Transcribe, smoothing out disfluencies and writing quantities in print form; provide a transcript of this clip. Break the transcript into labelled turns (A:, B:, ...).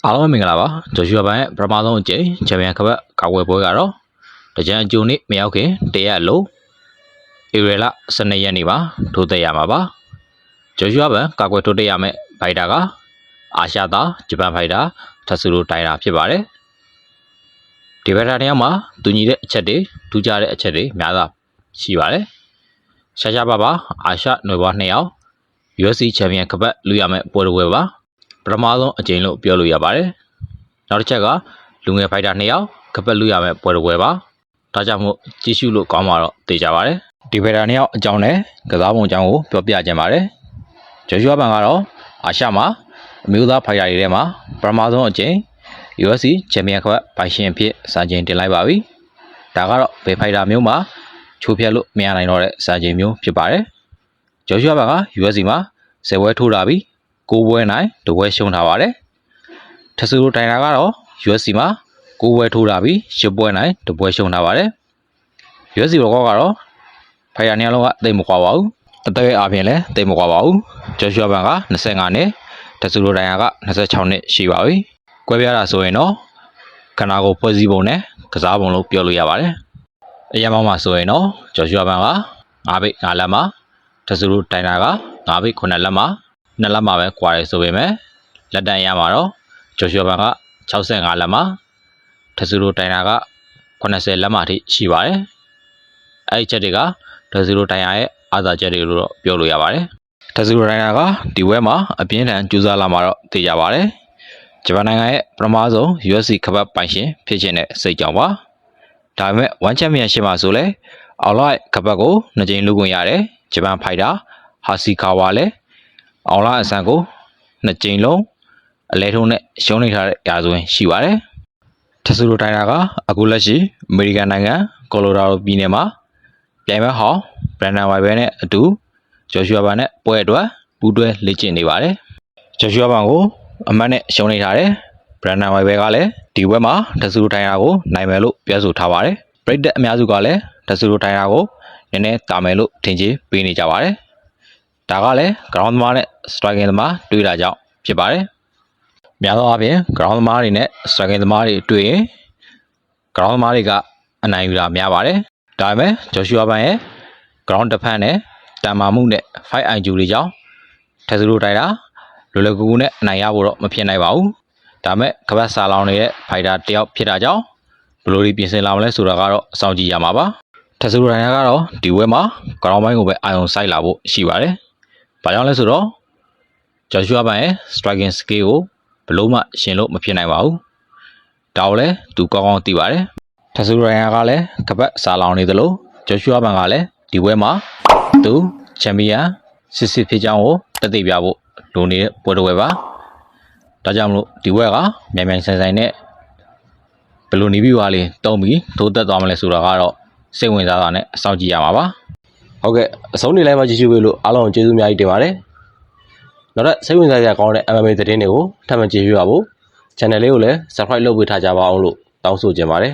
A: အားလုံးမင်္ဂလာပါဂျိုရှူဘန်ရဲ့ပထမဆုံးအကြိမ်ချန်ပီယံကပ်ကာကွယ်ပွဲကတော့တကြံအကျိုးနေ့မရောက်ခင်တရက်လို့ဧပြီလ12ရက်နေ့မှာထိုးသက်ရမှာပါဂျိုရှူဘန်ကာကွယ်ထိုးသက်ရမယ့်ဖိုက်တာကအာရှသားဂျပန်ဖိုက်တာထဆူရိုတိုင်တာဖြစ်ပါတယ်ဒီဖိုက်တာတစ်ယောက်မှာတူညီတဲ့အချက်တွေထူးခြားတဲ့အချက်တွေများစွာရှိပါတယ်ရှာပါအာရှနွယ်ဘွား2ယောက် UFC ချန်ပီယံကပ်လူရမယ့်ပွဲတော်ပါပထမဆုံးအကြိမ်လို့ပြောလို့ရပါတယ်နောက်တစ်ချက်ကလူငယ်ဖိုက်တာ2ယောက်ကပတ်လူရမယ့်ပွဲတော်ပါဒါကြောင့်မို့ကြည့်ရှုလို့ကောင်းမှာတော့သိကြပါတယ်ဒီဖိုက်တာ2ယောက်အကြောင်းနဲ့ကစားပုံအကြောင်းကိုပြောပြခြင်းပါတယ်ဂျိုရှူဘန်ကတော့အာရှမှာအမျိုးသားဖိုက်တာတွေထဲမှာပထမဆုံးအကြိမ် UFC ချန်ပီယံကပ်ပိုင်ရှင်ဖြစ်စာချင်းတင်လိုက်ပါပြီဒါကတော့ဘယ်ဖိုက်တာမျိုးမှာချိုးဖျက်လို့မရနိုင်တော့တဲ့စာချင်းမျိုးဖြစ်ပါတယ်ဂျိုရှူဘန်က UFC မှာ10ပွဲထိုးတာပြီး9ပွဲနိုင်1ပွဲရှုံးထားပါတယ်ထဆူရိုတိုင်တာကတော့ UFC မှာ9ပွဲထိုးတာပြီး10ပွဲနိုင်1ပွဲရှုံးထားပါတယ် UFC ဘောကတော့ဖိုင်ယာနေလုံးကတိတ်မကွာပါဘူးအသက်အပြင်လည်းတိတ်မကွာပါဘူးဂျိုရှူဘန်က25နှစ်ထဆူရိုတိုင်တာက26နှစ်ရှိပါပြီကွဲပြားတာဆိုရင်တော့ခန္ဓာကိုယ်ဖွဲ့စည်းပုံနဲ့ကစားပုံလို့ပြောလို့ရပါတယ်အရင်မှာဆိုရင်တော့ဂျိုရှူဘန်က9ဘိတ်9လက်မှာထဆူရိုတိုင်တာက9ဘိတ်9လက်မှာ2လက်မှာပဲကွာတယ်ဆိုပေမဲ့လက်တန်ရမှာတော့ဂျိုရှူဘန်က65လက်မှာထဆူရိုတိုင်တာက80လက်မှာထိရှိပါတယ်အဲ့ဒီချက်တွေကထဆူရိုတိုင်ယာရဲ့အာသာချက်တွေလို့တော့ပြောလို့ရပါတယ်ထဆူရိုတိုင်ယာကဒီဝဲမှာအပြင်းထန်ကြိုးစားလာမှာတော့သိကြပါတယ်ဂျပန်နိုင်ငံရဲ့ပထမဆုံး UFC ကပတ်ပိုင်ရှင်ဖြစ်ခြင်းနဲ့စိတ်ကြောင့်ပါဒါပေမဲ့ One Championship မှာဆိုလဲအော်လိုက်ကပတ်ကို2ကြိမ်လုခွင့်ရတယ်ဂျပန်ဖိုက်တာဟာစီကာဝါလည်းအောင်လာအဆန်ကို2ကြိမ်လုံးအလဲထုံးနဲ့ရှုံးနေထားတဲ့ရာဇဝင်ရှိပါတယ်ထဆူရိုတိုင်တာကအခုလက်ရှိအမေရိကန်နိုင်ငံကော်လိုရာဒိုပြည်နယ်မှာပြိုင်ပွဲဟောင်းဘရန်ဒန်ဝိုင်ဘဲနဲ့အတူဂျိုရှူဘန်နဲ့ပွဲအတွက်ပူးတွဲလေ့ကျင့်နေပါတယ်ဂျိုရှူဘန်ကိုအမတ်နဲ့ရှုံးနေထားတယ်ဘရန်ဒန်ဝိုင်ဘဲကလည်းဒီပွဲမှာထဆူရိုတိုင်တာကိုနိုင်မယ်လို့ပြောဆိုထားပါတယ်ပရိသတ်အများစုကလည်းထဆူရိုတိုင်တာကိုနည်းနည်းတာမယ်လို့ထင်ကြေးပေးနေကြပါတယ်ဒါကလည်း ground သမားနဲ့ striking သမားတွေ့တာကြောင့်ဖြစ်ပါတယ်။များသောအားဖြင့် ground သမားတွေနဲ့ striking သမားတွေတွေ့ရင် ground သမားတွေကအနိုင်ယူတာများပါတယ်။ဒါပေမဲ့ဂျိုရှူဘန်ရဲ့ ground defense နဲ့တန်မာမှုနဲ့ fight IQ တွေကြောင့်ထဆူရိုတိုင်တာလွယ်ကူနဲ့အနိုင်ရဖို့တော့မဖြစ်နိုင်ပါဘူး။ဒါပေမဲ့ကပတ်စာလောင်နေတဲ့ fighter တယောက်ဖြစ်တာကြောင့်ဘယ်လိုတွေပြင်ဆင်လာမလဲဆိုတာကတော့အဆောင်ကြည့်ရမှာပါ။ထဆူရိုတိုင်တာကတော့ဒီဝဲမှာ ground ဘိုင်းကိုပဲအာရုံစိုက်လာဖို့ရှိပါတယ်။ဘာကြောင့်လဲဆိုတော့ဂျိုရှူဘန်ရဲ့ striking skill ကိုဘယ်လို့မှရှင်လို့မဖြစ်နိုင်ပါဘူး။ဒါကိုလည်းသူကောင်းကောင်းသိပါတယ်။ထဆူရိုတိုင်ယာကလည်းကပတ်စာလောင်နေသလိုဂျိုရှူဘန်ကလည်းဒီပွဲမှာသူချန်ပီယံစစ်ဖြစ်ကြောင်းကိုတက်သိပြဖို့လိုနေတဲ့ပွဲတော်ပါ။ဒါကြောင့်မလို့ဒီပွဲကမြန်မြန်ဆိုင်နဲ့ဘယ်လိုနေပြီးပါလဲတုံးပြီးထိုးသက်သွားမလဲဆိုတာကတော့စိတ်ဝင်စားတာနဲ့အဆောင်ကြည့်ရမှာပါ။ဟုတ်ကဲ့အဆုံးနေလိုက်မှကြည့်ရှုပေးလို့အားလုံးကျေးဇူးအများကြီးတင်ပါတယ်နောက်ထပ်စိတ်ဝင်စားစရာကောင်းတဲ့ MMA သတင်းတွေကိုထပ်မံကြည့်ရှုရဖို့ channel လေးကိုလည်း subscribe လုပ်ပေးထားကြပါအောင်လို့တောင်းဆိုချင်ပါတယ်